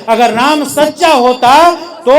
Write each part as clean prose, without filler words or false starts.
अगर राम सच्चा होता तो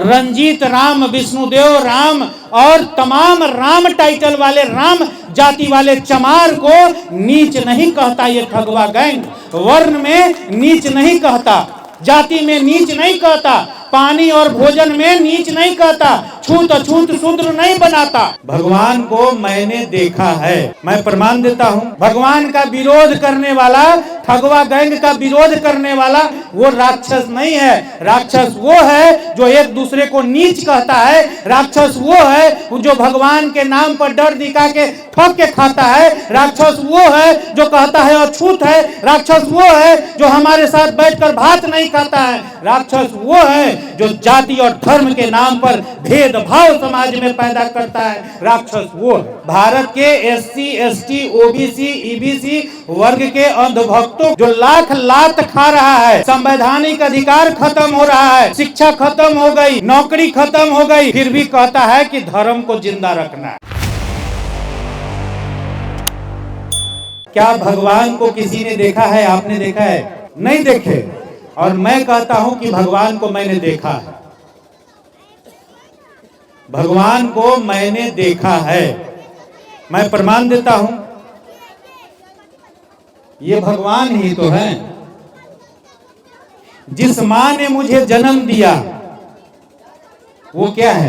रंजीत राम, विष्णुदेव राम और तमाम राम टाइटल वाले, राम जाति वाले चमार को नीच नहीं कहता। ये ठगवा गैंग वर्ण में नीच नहीं कहता, जाति में नीच नहीं कहता, पानी और भोजन में नीच नहीं कहता, छूत अछूत शूद्र नहीं बनाता। भगवान को मैंने देखा है, मैं प्रमाण देता हूँ। भगवान का विरोध करने वाला, ठगवा गैंग का विरोध करने वाला वो राक्षस नहीं है। राक्षस वो है जो एक दूसरे को नीच कहता है। राक्षस वो है जो भगवान के नाम पर डर दिखा के ठग के खाता है। राक्षस वो है जो कहता है अछूत है। राक्षस वो है जो हमारे साथ बैठकर भात नहीं खाता है। राक्षस वो है जो जाति और धर्म के नाम पर भेदभाव समाज में पैदा करता है। राक्षस वो भारत के SC ST OBC EBC वर्ग के अंधभक्तों जो लाख लात खा रहा है, संवैधानिक अधिकार खत्म हो रहा है, शिक्षा खत्म हो गई, नौकरी खत्म हो गई, फिर भी कहता है कि धर्म को जिंदा रखना है। क्या भगवान को किसी ने देखा है? आपने देखा है? नहीं देखे। और मैं कहता हूं कि भगवान को मैंने देखा है। भगवान को मैंने देखा है, मैं प्रमाण देता हूं। ये भगवान ही तो है। जिस मां ने मुझे जन्म दिया वो क्या है?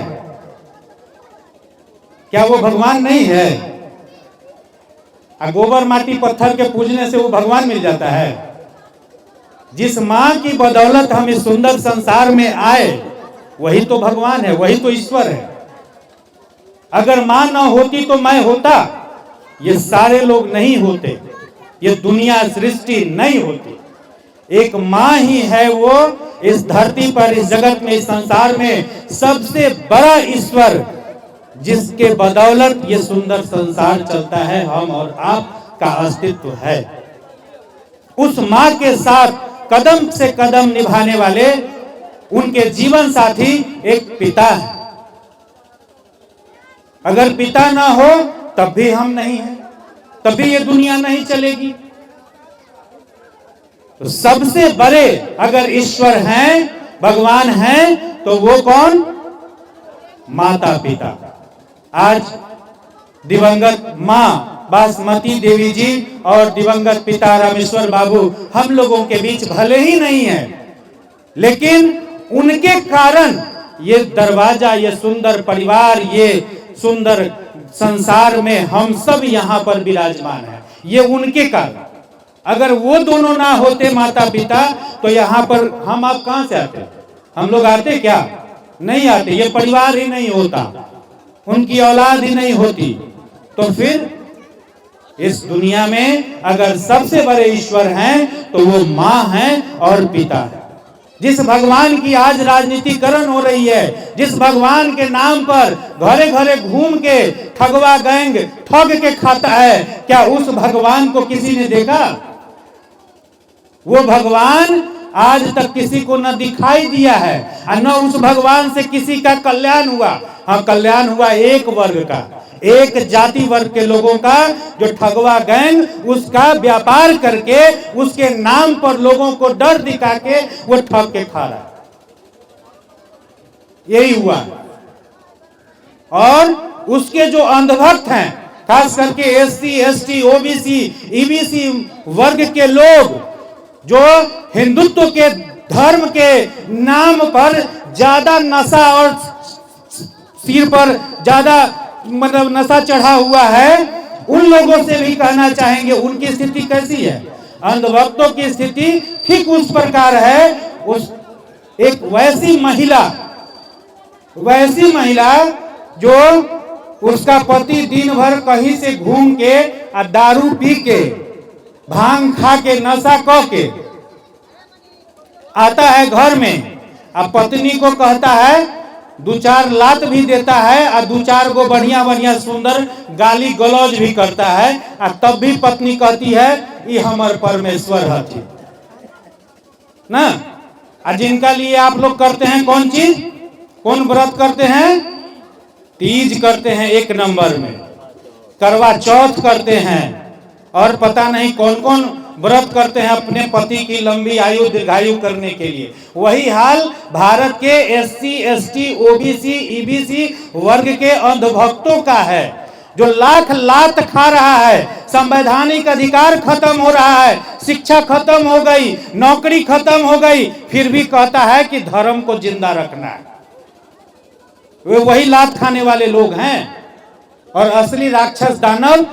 क्या वो भगवान नहीं है? गोबर माटी पत्थर के पूजने से वो भगवान मिल जाता है? जिस मां की बदौलत हम इस सुंदर संसार में आए वही तो भगवान है, वही तो ईश्वर है। अगर मां ना होती तो मैं होता, ये सारे लोग नहीं होते, ये दुनिया सृष्टि नहीं होती। एक मां ही है वो इस धरती पर, इस जगत में, इस संसार में सबसे बड़ा ईश्वर, जिसके बदौलत ये सुंदर संसार चलता है, हम और आप का अस्तित्व है। उस मां के साथ कदम से कदम निभाने वाले उनके जीवन साथी एक पिता है। अगर पिता ना हो तब भी हम नहीं हैं, तब भी ये दुनिया नहीं चलेगी। तो सबसे बड़े अगर ईश्वर हैं, भगवान हैं, तो वो कौन? माता पिता। आज दिवंगत मां बासमती देवी जी और दिवंगत पिता रामेश्वर बाबू हम लोगों के बीच भले ही नहीं है, लेकिन उनके कारण ये दरवाजा, ये सुंदर परिवार, ये सुंदर संसार में हम सब यहाँ पर विराजमान हैं। ये उनके कारण। अगर वो दोनों ना होते, माता पिता, तो यहाँ पर हम आप कहां से आते? हम लोग आते क्या? नहीं आते। ये परिवार ही नहीं होता, उनकी औलाद ही नहीं होती। तो फिर इस दुनिया में अगर सबसे बड़े ईश्वर हैं तो वो मां हैं और पिता है। जिस भगवान की आज राजनीतिकरण हो रही है, जिस भगवान के नाम पर घरे घरे घूम के ठगवा गैंग ठग के खाता है, क्या उस भगवान को किसी ने देखा? वो भगवान आज तक किसी को न दिखाई दिया है और न उस भगवान से किसी का कल्याण हुआ। हाँ, कल्याण हुआ एक वर्ग का, एक जाति वर्ग के लोगों का, जो ठगवा गैंग उसका व्यापार करके उसके नाम पर लोगों को डर दिखा के वो ठग के खा रहा है। यही हुआ। और उसके जो अंधभक्त हैं, खास करके SC ST OBC EBC वर्ग के लोग, जो हिंदुत्व के धर्म के नाम पर ज्यादा नशा और सिर पर ज्यादा मतलब नशा चढ़ा हुआ है, उन लोगों से भी कहना चाहेंगे उनकी स्थिति कैसी है। अंधभक्तों की स्थिति ठीक उस प्रकार है। उस एक वैसी महिला जो उसका पति दिन भर कहीं से घूम के और दारू पी के, भांग खा के, नशा क के आता है घर में, अब पत्नी को कहता है, दो चार लात भी देता है और दो चार को बढ़िया बढ़िया सुंदर गाली गलौज भी करता है, और तब भी पत्नी कहती है ये हमार परमेश्वर हथी ना। और जिनका लिए आप लोग करते हैं कौन चीज, कौन व्रत करते हैं? तीज करते हैं एक नंबर में, करवा चौथ करते हैं, और पता नहीं कौन कौन व्रत करते हैं अपने पति की लंबी आयु दीर्घायु करने के लिए। वही हाल भारत के SC ST OBC EBC वर्ग के अंधभक्तों का है, जो लाख लात खा रहा है, संवैधानिक अधिकार खत्म हो रहा है, शिक्षा खत्म हो गई, नौकरी खत्म हो गई, फिर भी कहता है कि धर्म को जिंदा रखना है। वे वही लात खाने वाले लोग हैं। और असली राक्षस दानव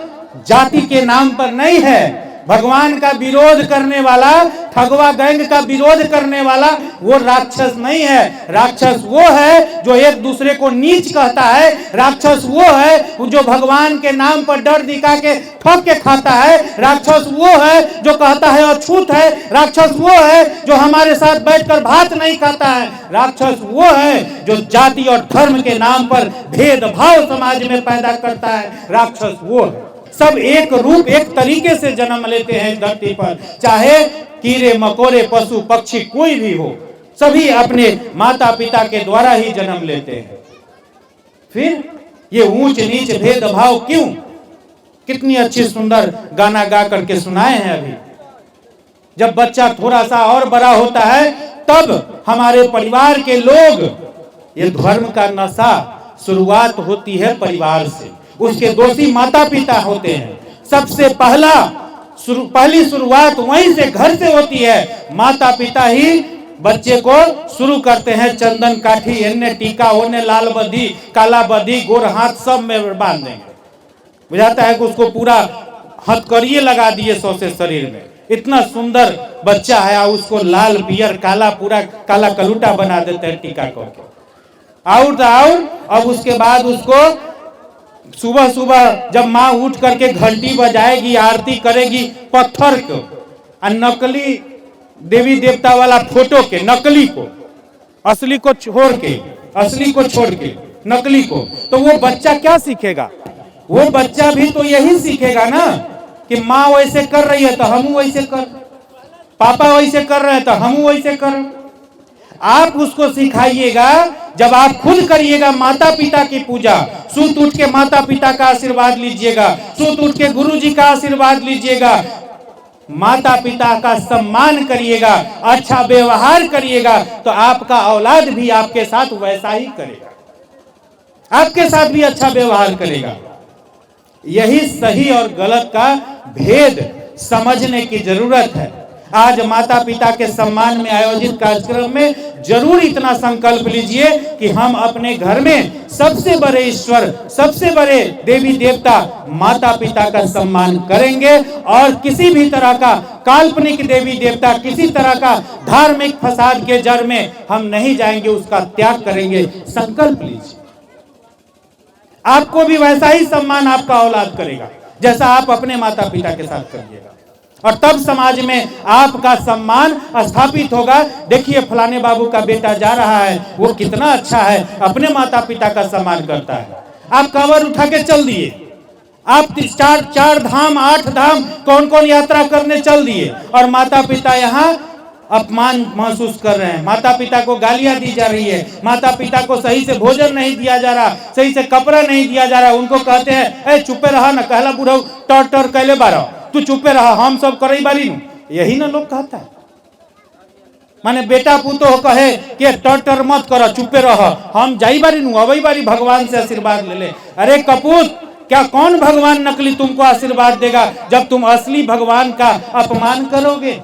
जाति के नाम पर नहीं है, भगवान का विरोध करने वाला, ठगवा गैंग का विरोध करने वाला वो राक्षस नहीं है। राक्षस वो है जो एक दूसरे को नीच कहता है, राक्षस वो है जो भगवान के नाम पर डर दिखा के ठग के खाता है, राक्षस वो है जो कहता है अछूत है, राक्षस वो है जो हमारे साथ बैठकर भात नहीं खाता है, राक्षस वो है जो जाति और धर्म के नाम पर भेदभाव समाज में पैदा करता है, राक्षस वो है। सब एक रूप एक तरीके से जन्म लेते हैं धरती पर, चाहे कीड़े मकोड़े पशु पक्षी कोई भी हो, सभी अपने माता पिता के द्वारा ही जन्म लेते हैं। फिर ये ऊंच नीच भेदभाव क्यों? कितनी अच्छी सुंदर गाना गा करके सुनाए हैं अभी। जब बच्चा थोड़ा सा और बड़ा होता है तब हमारे परिवार के लोग, ये धर्म का नशा शुरुआत होती है परिवार से, उसके दोषी माता पिता होते हैं। सबसे पहली शुरुआत वहीं से, घर से होती है। माता पिता ही बच्चे को शुरू करते हैं, चंदन काठी, एने टीका, ओने लाल बधी, काला बधी, गोर हाथ सब में बांध देंगे। बुझाता है कि उसको पूरा हथकड़िए लगा दिए सौसे शरीर में। इतना सुंदर बच्चा है, उसको लाल पियर काला पूरा काला कलूटा बना देते हैं टीका करके। और अब उसके बाद उसको सुबह सुबह जब माँ उठ करके घंटी बजाएगी, आरती करेगी, पत्थर को और नकली देवी देवता वाला फोटो के, नकली को असली को छोड़ के नकली को, तो वो बच्चा क्या सीखेगा? वो बच्चा भी तो यही सीखेगा ना कि माँ वैसे कर रही है तो हम वैसे कर, पापा वैसे कर रहे हैं तो हम वैसे कर। आप उसको सिखाइएगा, जब आप खुद करिएगा माता पिता की पूजा, सुत उठ के माता पिता का आशीर्वाद लीजिएगा, सुत उठ के गुरु जी का आशीर्वाद लीजिएगा, माता पिता का सम्मान करिएगा, अच्छा व्यवहार करिएगा, तो आपका औलाद भी आपके साथ वैसा ही करेगा, आपके साथ भी अच्छा व्यवहार करेगा। यही सही और गलत का भेद समझने की जरूरत है। आज माता पिता के सम्मान में आयोजित कार्यक्रम में जरूर इतना संकल्प लीजिए कि हम अपने घर में सबसे बड़े ईश्वर, सबसे बड़े देवी देवता माता पिता का सम्मान करेंगे, और किसी भी तरह का काल्पनिक देवी देवता, किसी तरह का धार्मिक फसाद के जड़ में हम नहीं जाएंगे, उसका त्याग करेंगे। संकल्प लीजिए, आपको भी वैसा ही सम्मान आपका औलाद करेगा जैसा आप अपने माता पिता के साथ करिएगा, और तब समाज में आपका सम्मान स्थापित होगा। देखिए फलाने बाबू का बेटा जा रहा है, वो कितना अच्छा है, अपने माता पिता का सम्मान करता है। आप कांवर उठा के चल दिए, आप चार धाम 8 धाम कौन कौन यात्रा करने चल दिए, और माता पिता यहाँ अपमान महसूस कर रहे हैं, माता पिता को गालियां दी जा रही है, माता पिता को सही से भोजन नहीं दिया जा रहा, सही से कपड़ा नहीं दिया जा रहा। उनको कहते हैं ए चुपे रहा न, कहला बुढ़ऊ टर कैले बारा, तू चुपे रहा, हम सब करई बारी नु। यही ना लोग कहता है, माने बेटा पुतो कहे कि टर मत करो, चुपे रह, हम जाई बारी नु, अवई बारी, भगवान से आशीर्वाद ले ले। अरे कपूत, क्या कौन भगवान नकली तुमको आशीर्वाद देगा जब तुम असली भगवान का अपमान करोगे?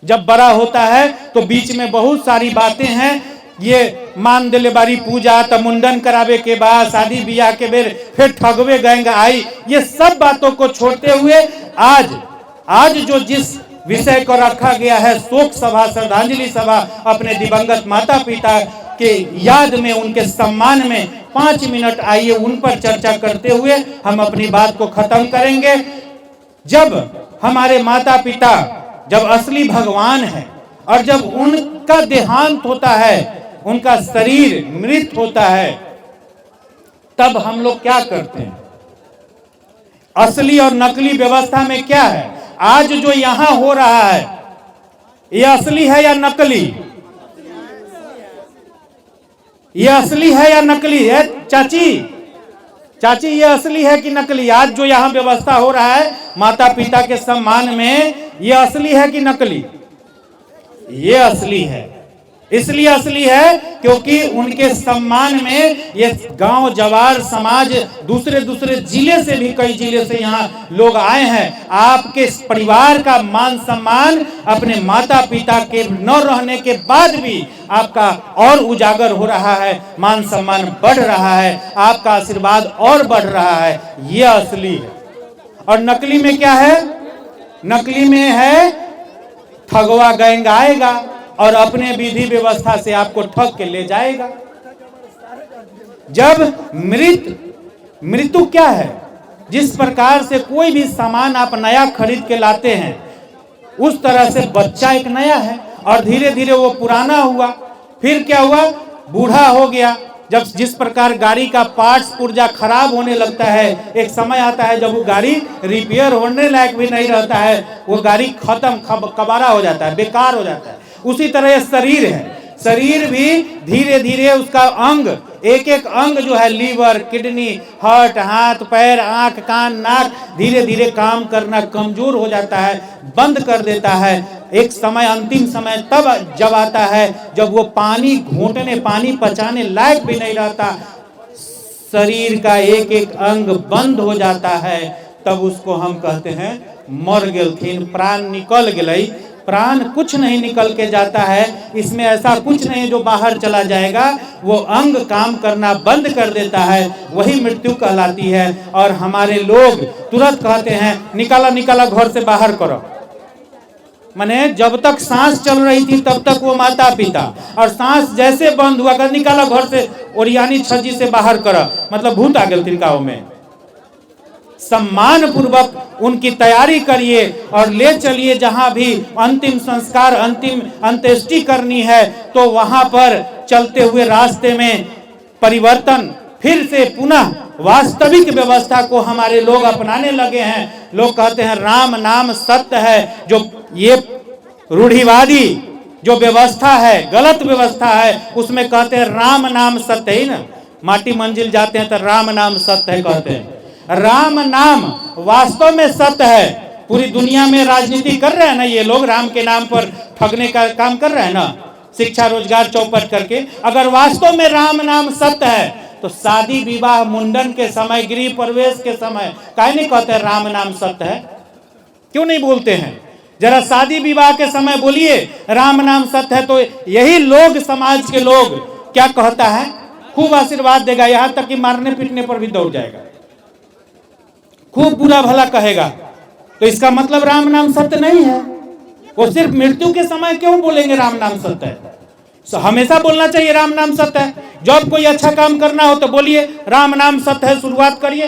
जब बड़ा होता है तो बीच में बहुत सारी बातें हैं, ये मान दिले बारी पूजा, तो मुंडन करावे के बाद शादी ब्याह के बेर फिर ठगवे गैंग आई, ये सब बातों को छोड़ते हुए आज जो जिस विषय को रखा गया है, शोक सभा, श्रद्धांजलि सभा, अपने दिवंगत माता पिता के याद में, उनके सम्मान में 5 मिनट आइए उन पर चर्चा करते हुए हम अपनी बात को खत्म करेंगे। जब हमारे माता पिता, जब असली भगवान है, और जब उनका देहांत होता है, उनका शरीर मृत होता है, तब हम लोग क्या करते हैं? असली और नकली व्यवस्था में क्या है? आज जो यहां हो रहा है, ये असली है या नकली? ये असली है या नकली है? चाची चाची ये असली है कि नकली? आज जो यहाँ व्यवस्था हो रहा है माता पिता के सम्मान में, ये असली है कि नकली? ये असली है। इसलिए असली है क्योंकि उनके सम्मान में ये गांव जवार समाज दूसरे दूसरे जिले से भी, कई जिले से यहाँ लोग आए हैं। आपके परिवार का मान सम्मान अपने माता पिता के न रहने के बाद भी आपका और उजागर हो रहा है, मान सम्मान बढ़ रहा है, आपका आशीर्वाद और बढ़ रहा है। यह असली है। और नकली में क्या है? नकली में है ठगवा गैंग आएगा और अपने विधि व्यवस्था से आपको ठग के ले जाएगा। जब मृत्यु क्या है? जिस प्रकार से कोई भी सामान आप नया खरीद के लाते हैं, उस तरह से बच्चा एक नया है और धीरे धीरे वो पुराना हुआ, फिर क्या हुआ? बूढ़ा हो गया। जब जिस प्रकार गाड़ी का पार्ट्स पुर्जा खराब होने लगता है, एक समय आता है जब वो गाड़ी रिपेयर होने लायक भी नहीं रहता है, वो गाड़ी खत्म कबाड़ा हो जाता है, बेकार हो जाता है। उसी तरह शरीर है। शरीर भी धीरे धीरे उसका अंग, एक एक अंग जो है, लीवर, किडनी, हार्ट, हाथ, पैर, आंख, कान, नाक, धीरे धीरे काम करना कमजोर हो जाता है, बंद कर देता है। एक समय, अंतिम समय तब जब आता है जब वो पानी घोंटने, पानी पचाने लायक भी नहीं रहता, शरीर का एक एक अंग बंद हो जाता है, तब उसको हम कहते हैं मर गेलथिन, प्राण निकल गई। प्राण कुछ नहीं निकल के जाता है, इसमें ऐसा कुछ नहीं जो बाहर चला जाएगा, वो अंग काम करना बंद कर देता है, वही मृत्यु कहलाती है। और हमारे लोग तुरंत कहते हैं निकाला निकाला घर से बाहर करो। माने जब तक सांस चल रही थी तब तक वो माता पिता, और सांस जैसे बंद हुआ कर निकाला घर से, ओरियानी छज्जी से बाहर करो, मतलब भूत आ गए गाँव में। सम्मान पूर्वक उनकी तैयारी करिए और ले चलिए। जहां भी अंतिम संस्कार, अंतिम अंत्येष्टि करनी है, तो वहां पर चलते हुए रास्ते में परिवर्तन, फिर से पुनः वास्तविक व्यवस्था को हमारे लोग अपनाने लगे हैं। लोग कहते हैं राम नाम सत्य है। जो ये रूढ़िवादी जो व्यवस्था है, गलत व्यवस्था है, उसमें कहते हैं राम नाम सत्य ही ना। माटी मंजिल जाते हैं तो राम नाम सत्य है कहते हैं। राम नाम वास्तव में सत्य है। पूरी दुनिया में राजनीति कर रहे हैं ना ये लोग, राम के नाम पर ठगने का काम कर रहे हैं ना, शिक्षा रोजगार चौपट करके। अगर वास्तव में राम नाम सत्य है तो शादी विवाह मुंडन के समय, गृह प्रवेश के समय काहे नहीं कहते राम नाम सत्य है? क्यों नहीं बोलते हैं? जरा शादी विवाह के समय बोलिए राम नाम सत्य है, तो यही लोग, समाज के लोग क्या कहता है, खूब आशीर्वाद देगा, यहां तक कि मारने पीटने पर भी दौड़ जाएगा, खूब बुरा भला कहेगा। तो इसका मतलब राम नाम सत्य नहीं है। वो सिर्फ मृत्यु के समय क्यों बोलेंगे राम नाम सत्य है? हमेशा बोलना चाहिए राम नाम सत्य है। जब कोई अच्छा काम करना हो तो बोलिए राम नाम सत्य है, शुरुआत करिए।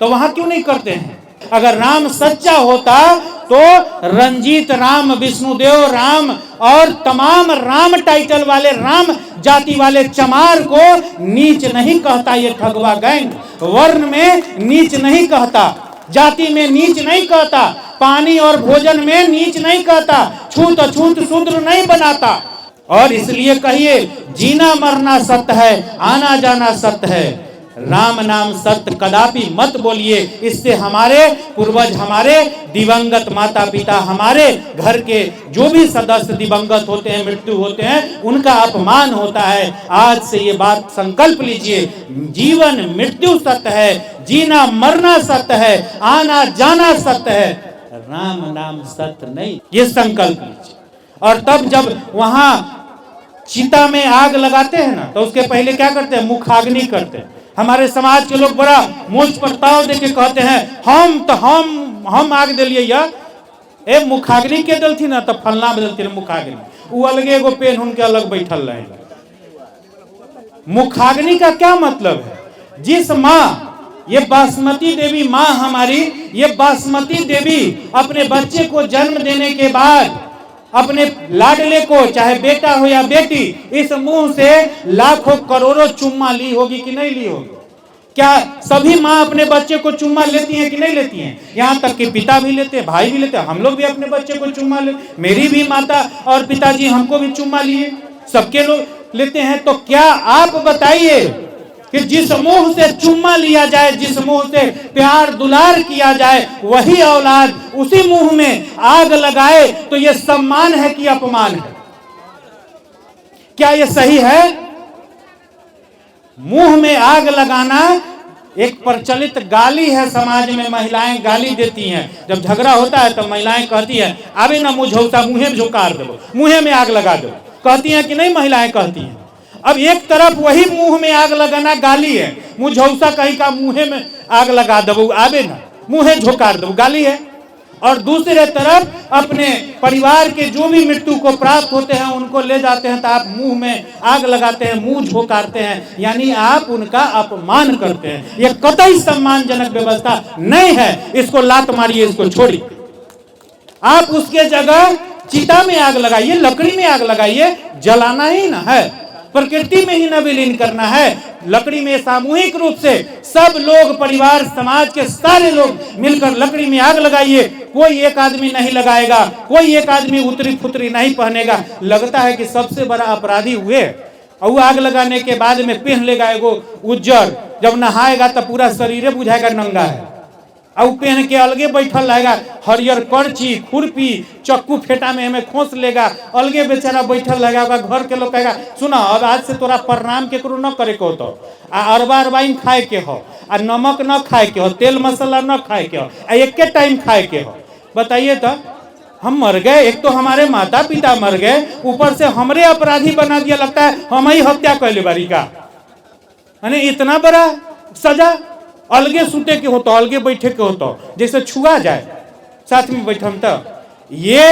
तो वहां क्यों नहीं करते हैं? अगर राम सच्चा होता तो रंजीत राम, विष्णुदेव राम और तमाम राम टाइटल वाले, राम जाति वाले चमार को नीच नहीं कहता ये ठगवा गैंग। वर्ण में नीच नहीं कहता, जाति में नीच नहीं कहता, पानी और भोजन में नीच नहीं कहता, छूत अछूत शूद्र नहीं बनाता। और इसलिए कहिए जीना मरना सत्य है, आना जाना सत्य है, राम नाम सत्य कदापि मत बोलिए। इससे हमारे पूर्वज, हमारे दिवंगत माता पिता, हमारे घर के जो भी सदस्य दिवंगत होते हैं, मृत्यु होते हैं, उनका अपमान होता है। आज से ये बात संकल्प लीजिए, जीवन मृत्यु सत्य है, जीना मरना सत्य है, आना जाना सत्य है, राम नाम सत्य नहीं। ये संकल्प लीजिए। और तब जब वहां चिता में आग लगाते हैं ना, तो उसके पहले क्या करते हैं? मुखाग्नि करते हैं। हमारे समाज के लोग बड़ा मुझ पर ताव देके कहते हैं हम आग दिलिए या ए मुखाग्नि के दलथी ना, तो फलना बदलती मुखाग्नि, वो अलगे एगो पेन उनके अलग बैठल रहे। मुखाग्नि का क्या मतलब है? जिस माँ, ये बासमती देवी माँ हमारी, ये बासमती देवी अपने बच्चे को जन्म देने के बाद अपने लाडले को, चाहे बेटा हो या बेटी, इस मुंह से लाखों करोड़ों चुम्मा ली होगी कि नहीं ली होगी? क्या सभी माँ अपने बच्चे को चुम्मा लेती हैं कि नहीं लेती हैं? यहाँ तक कि पिता भी लेते हैं, भाई भी लेते हैं। हम लोग भी अपने बच्चे को चुम्मा ले, मेरी भी माता और पिताजी हमको भी चुम्मा लिए, सबके लोग लेते हैं। तो क्या आप बताइए कि जिस मुंह से चुम्मा लिया जाए, जिस मुंह से प्यार दुलार किया जाए, वही औलाद उसी मुंह में आग लगाए तो यह सम्मान है कि अपमान है? क्या यह सही है? मुंह में आग लगाना एक प्रचलित गाली है समाज में। महिलाएं गाली देती हैं, जब झगड़ा होता है तो महिलाएं कहती हैं आवे ना मुझौसा मुंहे में झोंकार दो, मुंहे में आग लगा दो, कहती हैं कि नहीं? महिलाएं कहती हैं। अब एक तरफ वही मुंह में आग लगाना गाली है, मुझौसा कहीं का मुंहे में आग लगा दो, आवे ना मुंहे झोंकार दो, गाली है। और दूसरे तरफ अपने परिवार के जो भी मृत्यु को प्राप्त होते हैं उनको ले जाते हैं तो आप मुंह में आग लगाते हैं, मुंह झोंकारते हैं, यानी आप उनका अपमान करते हैं। यह कतई सम्मानजनक व्यवस्था नहीं है। इसको लात मारिए, इसको छोड़िए। आप उसके जगह चिता में आग लगाइए, लकड़ी में आग लगाइए, जलाना ही ना है, प्रकृति में ही न विलीन करना है। लकड़ी में सामूहिक रूप से सब लोग, परिवार, समाज के सारे लोग मिलकर लकड़ी में आग लगाइए। कोई एक आदमी नहीं लगाएगा, कोई एक आदमी उतरी फुतरी नहीं पहनेगा। लगता है कि सबसे बड़ा अपराधी हुए, और आग लगाने के बाद में पहन लेगा एगो उज्जर, जब नहाएगा तो पूरा शरीर बुझाएगा नंगा है, और पहन के अलगे बैठल रहेगा, हरियर करची, खुरपी, चक्कू फेटा में हमें खोस लेगा, अलगे बेचारा बैठल रहेगा। घर के लोग कहेगा सुना अब आज से तोरा प्रणाम केकरो न करे को तो, आ अरबा अरबाइन खाए के हो, आ नमक न खाए के हो, तेल मसाला न खाए के हो, आ एक के टाइम खाए के हो। बताइए तो, हम मर गए, एक तो हमारे माता पिता मर गए, ऊपर से हमरे अपराधी बना दिया। लगता है हम ही हत्या कर ले बारी का, इतना बड़ा सजा। अलगे सूते के होता, अलगे बैठे के होता, जैसे छुआ जाए साथ में बैठम। तो ये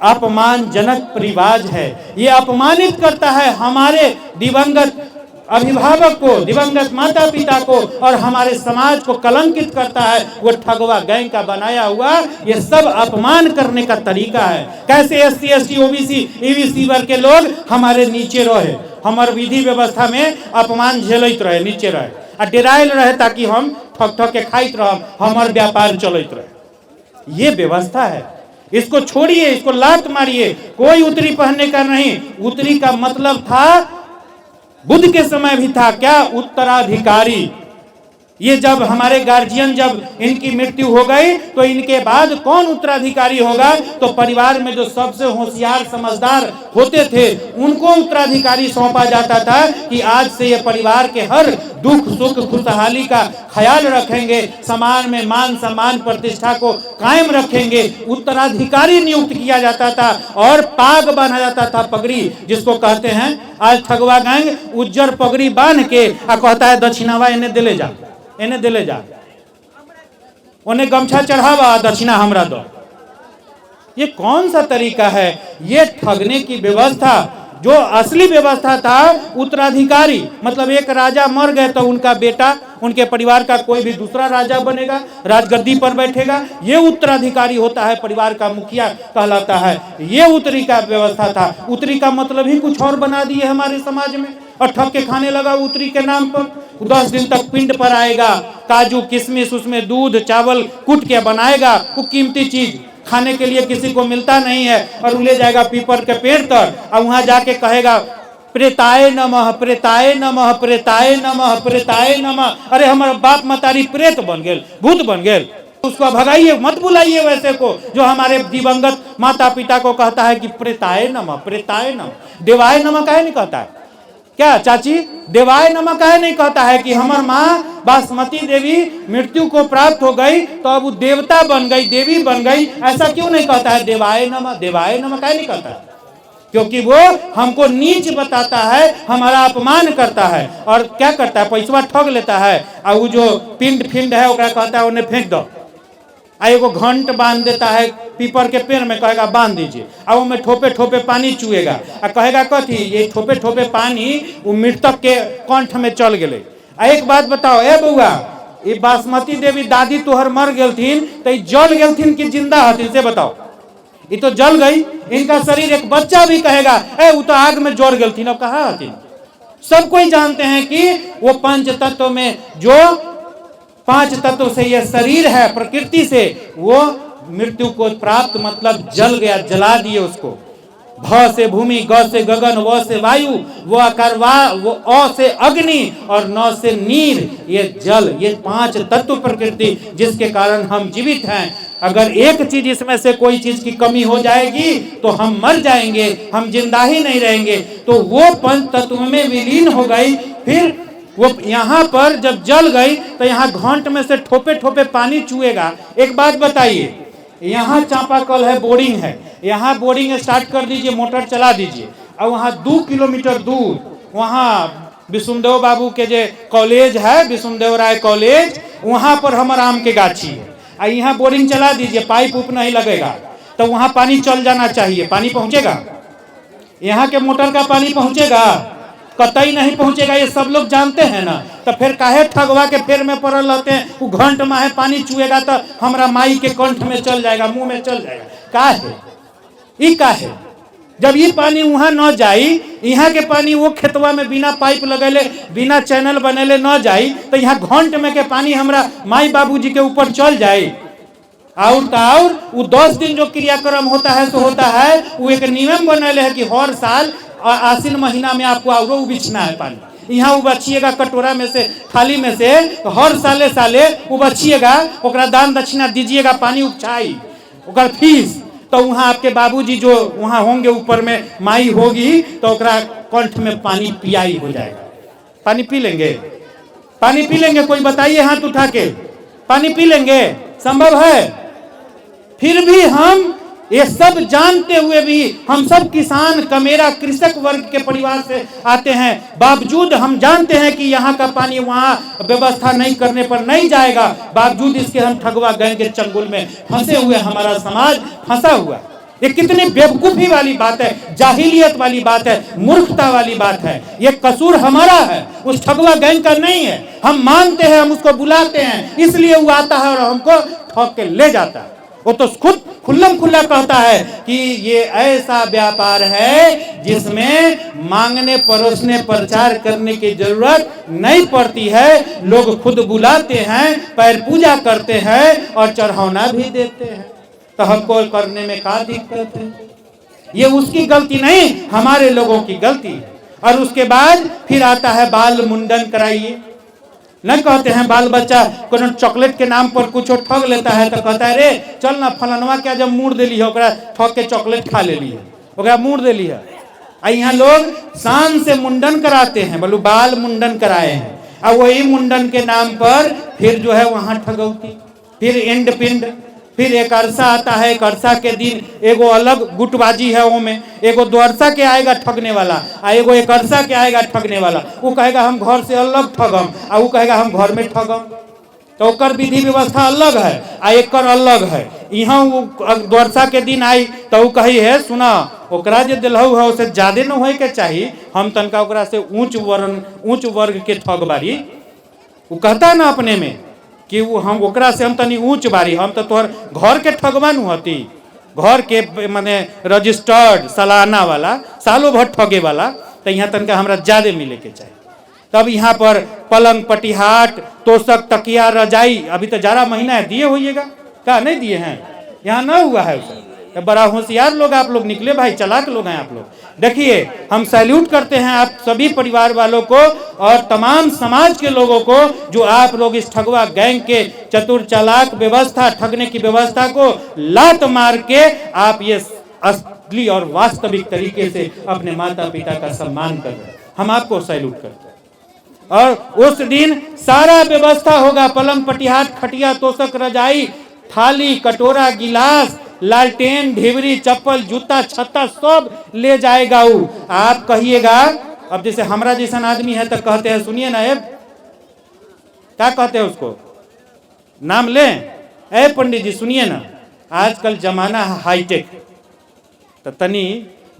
अपमानजनक रिवाज है, ये अपमानित करता है हमारे दिवंगत अभिभावक को, दिवंगत माता पिता को, और हमारे समाज को कलंकित करता है। वो ठगवा गैंग का बनाया हुआ ये सब अपमान करने का तरीका है। कैसे SC ST OBC EBC वर्ग के लोग हमारे नीचे रहे, हमारे विधि व्यवस्था में अपमान झेलते रहे, नीचे रहे, और डेरायल रहे ताकि हम ठक ठक के खाइत रह, हमार व्यापार चलते रहे। ये व्यवस्था है, इसको छोड़िए, इसको लात मारिए। कोई उतरी पहनने का नहीं। उतरी का मतलब था, बुद्ध के समय भी था क्या, उत्तराधिकारी। ये जब हमारे गार्जियन, जब इनकी मृत्यु हो गई तो इनके बाद कौन उत्तराधिकारी होगा? तो परिवार में जो सबसे होशियार समझदार होते थे उनको उत्तराधिकारी सौंपा जाता था कि आज से ये परिवार के हर दुख सुख खुशहाली का ख्याल रखेंगे, समाज में मान सम्मान प्रतिष्ठा को कायम रखेंगे। उत्तराधिकारी नियुक्त किया जाता था और पाग बांधा जाता था, पगड़ी जिसको कहते हैं। आज ठगवा गैंग उज्जर पगड़ी बांध के कहता है दक्षिणावा इन्हें दिले जा, इन्हें दिले जा, उन्हें गमछा चढ़ावा, दक्षिणा हमरा दो। ये कौन सा तरीका है? ये ठगने की व्यवस्था। जो असली व्यवस्था था उत्तराधिकारी, मतलब एक राजा मर गए तो उनका बेटा, उनके परिवार का कोई भी दूसरा राजा बनेगा, राजगद्दी पर बैठेगा, ये उत्तराधिकारी होता है, परिवार का मुखिया कहलाता है। ये उत्तरी का व्यवस्था था। उत्तरी का मतलब ही कुछ और बना दिए हमारे समाज में, और ठग के खाने लगा उत्तरी के नाम पर। 10 दिन तक पिंड पर आएगा, काजू किशमिश, उसमें दूध चावल कूट के बनाएगा, वो कीमती चीज खाने के लिए किसी को मिलता नहीं है, और ले जाएगा पीपर के पेड़ तर, और वहां जाके कहेगा प्रेताय नमः, प्रेताय नमः, प्रेताय नमः, प्रेताय नमः। अरे हमारा बाप मतारी प्रेत बन गए, भूत बन गए। उसको भगाइए, मत बुलाइए वैसे को जो हमारे दिवंगत माता पिता को कहता है कि प्रेताय नमः, प्रेताय नमः। देवाय नमः काहे नहीं कहता है? क्या चाची, देवाय नमः काहे नहीं कहता है कि हमार माँ बासमती देवी मृत्यु को प्राप्त हो गई तो अब वो देवता बन गई, देवी बन गई, ऐसा क्यों नहीं कहता है? देवाय नमः, देवाय नमः काहे नहीं कहता है? क्योंकि वो हमको नीच बताता है, हमारा अपमान करता है। और क्या करता है? पैसा ठग लेता है, और वो जो पिंड फिंड है ओकरा कहता है उन्हें फेंक दो, एगो घंट बांध देता है पीपर के पेड़ में, कहेगा बांध दीजिए, और में ठोपे ठोपे पानी चुएगा, और कहेगा कथी ये ठोपे ठोपे पानी वो मृतक के कंठ में चल गए। एक बात बताओ ए बउआ, ये बासमती देवी दादी तोहर मर गेलथिन तो जल गेलथिन कि जिंदा हथिन से बताओ? ये तो जल गई, इनका शरीर। एक बच्चा भी कहेगा ए वो तो आग में जड़ गेलथिन, अब कहाँ हथिन? सब कोई जानते हैं कि वो पंच तत्व में, जो 5 तत्व से यह शरीर है प्रकृति से, वो मृत्यु को प्राप्त मतलब जल गया, जला दिए उसको। भ से भूमि, ग से गगन, व से वायु, व आकार वो अ से अग्नि और न से नीर, ये जल, ये 5 तत्व प्रकृति जिसके कारण हम जीवित हैं। अगर एक चीज इसमें से कोई चीज की कमी हो जाएगी तो हम मर जाएंगे, हम जिंदा ही नहीं रहेंगे। तो वो 5 तत्व में विलीन हो गई। फिर वो यहाँ पर जब जल गई तो यहाँ घंट में से ठोपे ठोपे पानी चुएगा। एक बात बताइए, यहाँ चापाकल है, बोरिंग है, यहाँ बोरिंग स्टार्ट कर दीजिए, मोटर चला दीजिए, और वहाँ 2 किलोमीटर दूर वहाँ विष्णुदेव बाबू के जो कॉलेज है, विष्णुदेव राय कॉलेज, वहाँ पर हमारा आम के गाछी है, और यहाँ बोरिंग चला दीजिए, पाइप उप नहीं लगेगा, तो वहाँ पानी चल जाना चाहिए। पानी पहुँचेगा? यहाँ के मोटर का पानी पहुँचेगा? कतई नहीं पहुँचेगा, ये सब लोग जानते हैं ना। तो फिर काहे ठगवा के फेर में पड़ल रहते हैं? वो घंट माहे पानी चुएगा तो हमारा माई के कंठ में चल जाएगा, मुंह में चल जाएगा। काहे ई काहे? जब ये पानी वहाँ न जाई, यहाँ के पानी वो खेतवा में बिना पाइप लगेले, बिना चैनल बनेले न जाई, तो यहाँ घंट में के पानी हमारा माई बाबूजी के ऊपर चल जाए। और तो और वो 10 दिन जो क्रियाक्रम होता है सो होता है, वो एक नियम बनले है कि हर साल आश्विन महीना में आपको और उबिछना है पानी। यहाँ उबछिएगा कटोरा में से, थाली में से, तो हर साले साले उबछिएगा, ओकरा दान दक्षिणा दीजिएगा, पानी उपछाई ओकर फीस। तो वहाँ आपके बाबूजी जो वहाँ होंगे ऊपर में, माई होगी, तो ओकरा कंठ में पानी पियाई हो जाएगा। पानी पी लेंगे? पानी पी लेंगे? कोई बताइए हाथ उठा के, पानी पी लेंगे? संभव है? फिर भी हम ये सब जानते हुए भी, हम सब किसान कमेरा कृषक वर्ग के परिवार से आते हैं, बावजूद हम जानते हैं कि यहाँ का पानी वहाँ व्यवस्था नहीं करने पर नहीं जाएगा, बावजूद इसके हम ठगवा गैंग के चंगुल में फंसे हुए, हमारा समाज फंसा हुआ। ये कितनी बेवकूफ़ी वाली बात है, जाहिलियत वाली बात है, मूर्खता वाली बात है। ये कसूर हमारा है, उस ठगवा गैंग का नहीं है। हम मानते हैं, हम उसको बुलाते हैं, इसलिए वो आता है और हमको ठग के ले जाता है। वो तो खुद खुल्लम खुल्ला कहता है कि ये ऐसा व्यापार है जिसमें मांगने परोसने प्रचार करने की जरूरत नहीं पड़ती है। लोग खुद बुलाते हैं, पैर पूजा करते हैं और चढ़ाना भी देते हैं। तो हमको करने में क्या दिक्कत है? ये उसकी गलती नहीं, हमारे लोगों की गलती है। और उसके बाद फिर आता है बाल मुंडन कराइए। नहीं कहते हैं बाल बच्चा को चॉकलेट के नाम पर कुछ ठग लेता है तो कहता है रे चल ना फलनवा क्या जब मूड दिली है, ओकरा ठग के चॉकलेट खा ले ली है, ओकरा मूड दिली है। यहाँ लोग शान से मुंडन कराते हैं, बोलो बाल मुंडन कराए हैं, और वही मुंडन के नाम पर फिर जो है वहाँ ठगौती, फिर एंड पिंड, फिर एक अरसा आता है। एक अरसा के दिन एगो अलग गुटबाजी है, वो में एगो द्वारसा के आएगा ठगने वाला, आ एगो एक अरसा के आएगा ठगने वाला। वो कहेगा हम घर से अलग ठगम, आ वो कहेगा हम घर में ठगम। तो ओकर विधि व्यवस्था अलग है, आ एक अलग है। यहाँ वो द्वारसा के दिन आई तो वो कही है सुना ओकरा जे दिलहु है उसे ज्यादा न होए के चाहिए, हम तनका ओकरा से ऊंच वर्ग के ठग बारी। वो कहता ना अपने में कि वो हम ओकरा से हम तनी ऊंच बारी, हम तो तोहर घर के ठगवा न होती, घर के माने रजिस्टर्ड सालाना वाला, सालों भर ठगे वाला, तो यहाँ तनका हमरा ज्यादा मिले के चाहिए। तब यहाँ पर पलंग पटिहाट तोशक तकिया रजाई, अभी तो जाड़ा महीना है, दिए होइएगा क्या? नहीं दिए हैं? यहाँ ना हुआ है उसे। तो बड़ा होशियार लोग आप लोग निकले भाई, चालाक लोग हैं आप लोग। देखिए हम सैल्यूट करते हैं आप सभी परिवार वालों को और तमाम समाज के लोगों को, जो आप लोग इस ठगवा गैंग के चतुर चालाक व्यवस्था, ठगने की व्यवस्था को लात मार के आप ये असली और वास्तविक तरीके से अपने माता पिता का सम्मान कर रहे हैं। हम आपको सैल्यूट करते हैं। और उस दिन सारा व्यवस्था होगा, पलंग पटिहाट खटिया तोशक रजाई थाली कटोरा गिलास लालटेन ढिबरी चप्पल जूता छत्ता सब ले जाएगा वो। आप कहिएगा, अब जैसे हमरा जैसा आदमी है तो कहते हैं सुनिए ना, क्या कहते हैं उसको, नाम लें, ए पंडित जी सुनिए ना, आजकल जमाना है हाईटेक, तो तनी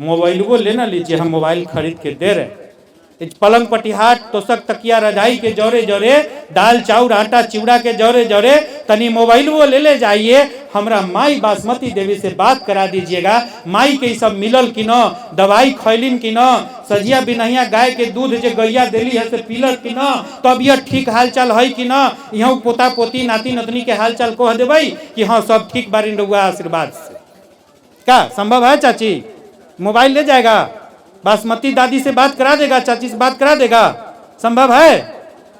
मोबाइल वो लेना लीजिए, हम मोबाइल खरीद के दे रहे। पलंग पटिहाट तोशक तकिया रजाई के जौरे जौरे दाल चाउर आटा चिवड़ा के जौरे जौरे तनी मोबाइल वो ले जाइए, हमरा माई बासमती देवी से बात करा दीजिएगा, माई के सब मिलल कि न, दवाई खैलिन कि न, सजिया बिनहिया गाय के दूध जो गैया दिली है से पीलर कि न, तबियत ठीक हालचाल है कि न, यहाँ पोता पोती नाती नतनी के हालचाल कह देवे कि हाँ सब ठीक बारी रहुआ आशीर्वाद से। क्या संभव है चाची? मोबाइल ले जाएगा, बासमती दादी से बात करा देगा, चाची से बात करा देगा, संभव है?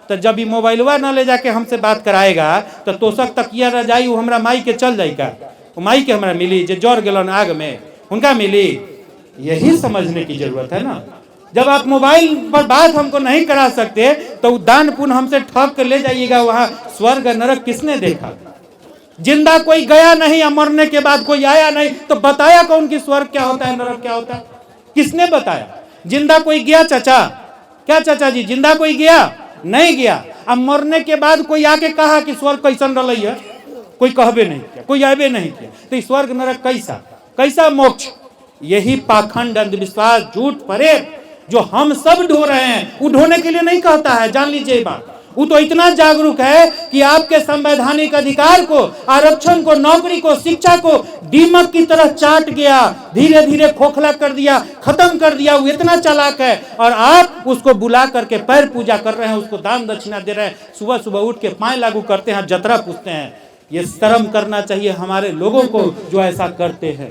तो जब ये मोबाइलवा न ले जाके हमसे बात कराएगा तो तोसक तकिया रजाई वो हमरा माई के चल जाएगा, वो माई के हमरा मिली जो जर गेलन आग में उनका मिली। यही समझने की जरूरत है ना। जब आप मोबाइल पर बात हमको नहीं करा सकते तो दान पुण्य हमसे ठग कर ले जाइएगा, वहां स्वर्ग नरक किसने देखा? जिंदा कोई गया नहीं या मरने के बाद कोई आया नहीं तो बताया कौन कि स्वर्ग क्या होता है, नरक क्या होता है? किसने बताया? जिंदा कोई गया चाचा? क्या चाचा जी, जिंदा कोई गया? नहीं गया। अब मरने के बाद कोई आके कहा कि स्वर्ग कैसन रही है? कोई कहबे नहीं किया, कोई आबे नहीं किया। तो स्वर्ग नरक कैसा, कैसा मोक्ष? यही पाखंड, अंधविश्वास, झूठ परे जो हम सब ढो रहे हैं, वो ढोने के लिए नहीं कहता है, जान लीजिए ये बात। वो तो इतना जागरूक है कि आपके संवैधानिक अधिकार को, आरक्षण को, नौकरी को, शिक्षा को दीमक की तरह चाट गया, धीरे धीरे खोखला कर दिया, खत्म कर दिया। वो इतना चालाक है और आप उसको बुला करके पैर पूजा कर रहे हैं, उसको दान दक्षिणा दे रहे हैं, सुबह सुबह उठ के पाए लागू करते हैं, जतरा पूछते हैं। ये शर्म करना चाहिए हमारे लोगों को जो ऐसा करते हैं।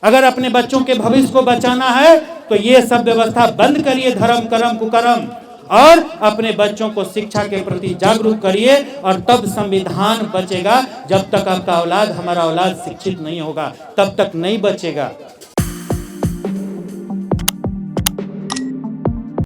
अगर अपने बच्चों के भविष्य को बचाना है तो ये सब व्यवस्था बंद करिए, धर्म कर्म कुकर्म, और अपने बच्चों को शिक्षा के प्रति जागरूक करिए और तब संविधान बचेगा। जब तक आपका औलाद, हमारा औलाद शिक्षित नहीं होगा तब तक नहीं बचेगा।